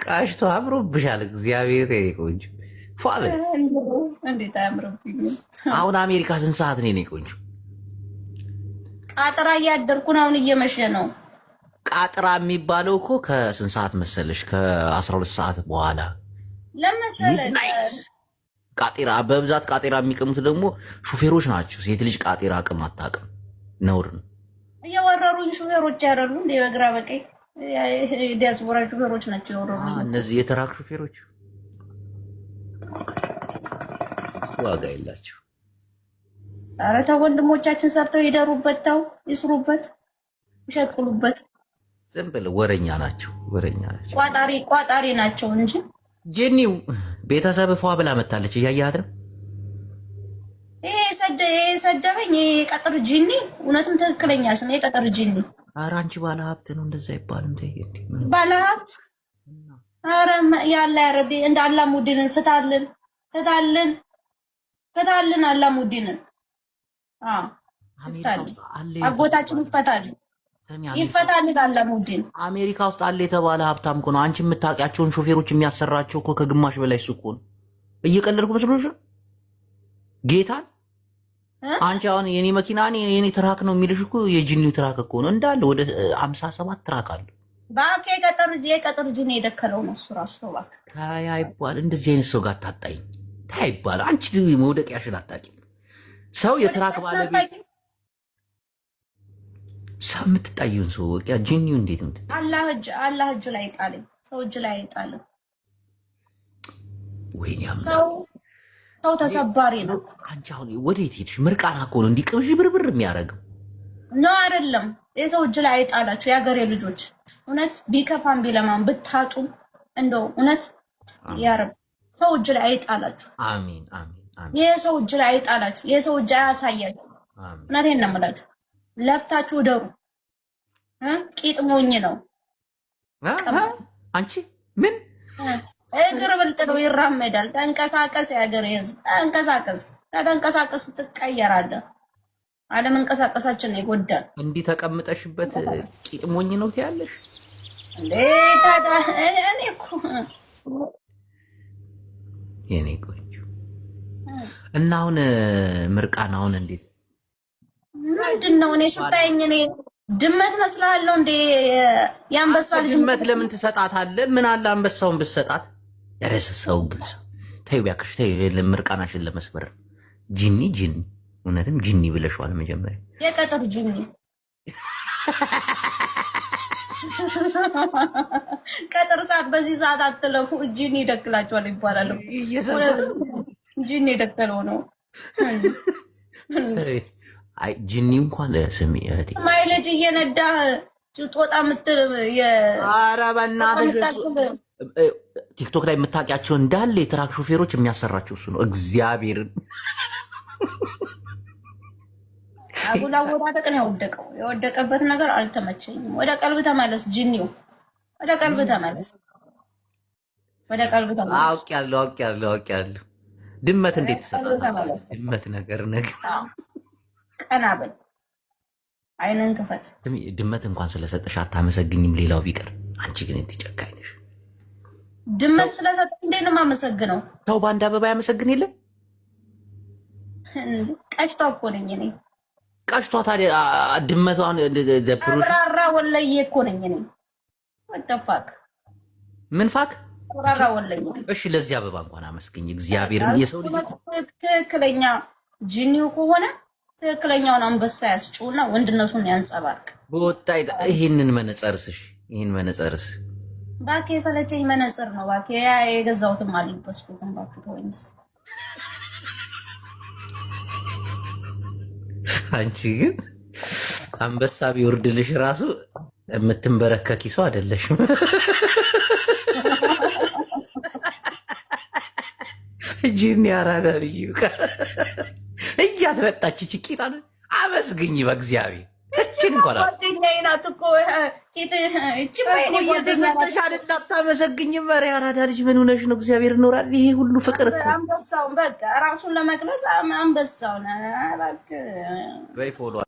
ቃሽቶ አምሮብሻል። እግዚአብሔር ቆንጆ ፏ በል። እንዴት አያምርብኝ? አሁን አሜሪካ ስንት ሰዓት ነው? ቆንጆ ቃጥራ እያደርኩ ነው። አሁን እየመሸ ነው። ቃጥራ የሚባለው እኮ ከስንት ሰዓት መሰለሽ? ከ12 ሰዓት በኋላ ለመሰለህ ቃጤራ። በብዛት ቃጤራ የሚቀሙት ደግሞ ሹፌሮች ናቸው። ሴት ልጅ ቃጤራ አቅም አታውቅም፣ ነውር ነው። እየወረሩኝ ሹፌሮች ያረሉ እንደ በግራ በቀኝ ዲያስፖራ ሹፌሮች ናቸው የወረሩኝ። እነዚህ የተራክ ሹፌሮች ዋጋ የላቸው። ኧረ ተው ወንድሞቻችን ሰርተው ይደሩበት፣ ተው ይስሩበት፣ ይሸቅሉበት። ዝም ብለው ወረኛ ናቸው፣ ወረኛ ናቸው፣ ቋጣሪ ናቸው እንጂ። ጄኒው ቤተሰብ ፏ ብላ መታለች። እያያት ነው። ይሄ ሰደበኝ። የቀጥር ጂኒ እውነትም ትክክለኛ ስም የቀጥር ጂኒ። ኧረ አንቺ ባለ ሀብት ነው፣ እንደዛ አይባልም። ባለ ሀብት ኧረ ያለ ያረቢ እንደ አላሙዲንን ፍታልን፣ ፍታልን፣ ፍታልን አላሙዲንን። አጎታችን ይፈታልን፣ ይፈታልን አላሙዲን። አሜሪካ ውስጥ አለ የተባለ ሀብታም እኮ ነው። አንቺ የምታውቂያቸውን ሾፌሮች የሚያሰራቸው እኮ ከግማሽ በላይ እሱ እኮ ነው። እየቀለድኩ መስሎሽ? ጌታን አንቺ አሁን የኔ መኪና የኔ ትራክ ነው የሚልሽ እኮ የጂኒው ትራክ እኮ ነው። እንዳለ ወደ 57 ትራክ አሉ። እባክህ የቀጥር ጂኒ የደከለው ነው እሱ ራሱ። እባክህ ታይ አይባል። እንደዚህ አይነት ሰው ጋር ታጣኝ ታይ አይባል። አንቺ መውደቂያሽን አታውቂም። ሰው የትራክ ባለቤት ሰው የምትጣየውን ሰው ወቂያ ጂኒው እንዴት ነው? አላህ እጅ ላይ ጣለኝ፣ ሰው እጅ ላይ አይጣልም። ወይኔ ሰው ተሰባሪ ነው። አንቺ አሁን ወዴት ሄድሽ? ምርቃና እኮ ነው እንዲህ ቅብዥ ብርብር የሚያደርገው ነው አይደለም? የሰው እጅ ላይ አይጣላችሁ የሀገሬ ልጆች። እውነት ቢከፋም ቢለማም ብታጡም እንደው እውነት ያረብ ሰው እጅ ላይ አይጣላችሁ። አሜን አሜን አሜን። የሰው እጅ ላይ አይጣላችሁ፣ የሰው እጅ አያሳያችሁ። እውነቴን ነው የምላችሁ። ለፍታችሁ ደሩ። ቂጥ ሞኝ ነው አንቺ ምን እግር ብልጥ ነው ይራመዳል። ተንቀሳቀስ የሀገር ህዝብ ተንቀሳቀስ። ከተንቀሳቀስ ትቀየራለህ። አለመንቀሳቀሳችን ይጎዳል። እንዲህ ተቀምጠሽበት ቂጥ ሞኝ ነው ትያለሽ እንዴ? ታዲያ እኔ እኮ የኔ ቆንጆ እና አሁን ምርቃና አሁን እንዴት ምንድን ነው? እኔ ስታየኝ እኔ ድመት መስላለሁ እንዴ? የአንበሳ ልጅ ድመት ለምን ትሰጣታለህ? ምን አለ አንበሳውን ብትሰጣት? ያረሰ ሰው ግን ሰው ተይው ቢያክሽ ተይው። ምርቃናሽን ለመስበር ጂኒ እውነትም ጂኒ ብለሽዋል። መጀመሪያ የቀጥር ጂኒ ቀጥር ሰዓት በዚህ ሰዓት አትለፉ። ጂኒ ይደክላቸዋል ይባላል። ጂኒ የደከለው ነው። አይ ጂኒ እንኳን ስሚ እህቴ ማይለጅ እየነዳ ጦጣ ምትል ኧረ በእናትሽ ቲክቶክ ላይ የምታውቂያቸው እንዳለ የትራክ ሾፌሮች የሚያሰራቸው እሱ ነው። እግዚአብሔርን አጉላ ወዳደቅ ነው የወደቀው። የወደቀበት ነገር አልተመቸኝም። ወደ ቀልብ ተመለስ ጂኒው፣ ወደ ቀልብ ተመለስ፣ ወደ ቀልብ ተመለስ። አውቄያለሁ። ድመት እንዴት ትሰጣለች? ድመት ነገር ቀና በል፣ አይነን ክፈት። ድመት እንኳን ስለሰጠሽ አታመሰግኝም? ሌላው ቢቀር አንቺ ግን ጨካኝ ነሽ። ድመት ስለሰጠሽ እንዴት ነው የማመሰግነው? ሰው በአንድ አበባ ያመሰግን የለም? ቀጭቷ እኮ ነኝ እኔ። ቀጭቷ ታዲያ ድመቷን አብራራ ወለዬ እኮ ነኝ እኔ። ወጣፋክ ምን ፋክ አብራራ ወለዬ። እሺ ለዚህ አበባ እንኳን አመስግኝ እግዚአብሔርን። የሰው ልጅ ትክክለኛ ጂኒው ከሆነ ትክክለኛውን አንበሳ ያስጩና ወንድነቱን ያንጸባርቅ። በወጣ ይሄንን መነጸርስሽ ይሄን መነጸርስ ባክ የሰለቸኝ መነጽር ነው። ባክ የገዛሁትም አልለበስኩትም። ባክ ተወኝስ። አንቺ ግን አንበሳ ቢወርድልሽ ራሱ የምትንበረከኪ ሰው አይደለሽም። ጂኒ አራዳ ልዩ እያትመጣች ችቂጣ አመስግኝ በእግዚአብሔር። እችን እንኳን ጓደኛዬ ናት እኮ እየተሰጠሽ አይደል? አታመሰግኝም? ኧረ አራዳ ልጅ ምን ሆነሽ ነው? እግዚአብሔር ይኖራል። ይሄ ሁሉ ፍቅር እኮ አንበሳውን በቃ ራሱን ለመግለጽ አንበሳውን በቃ በይ ፎሎ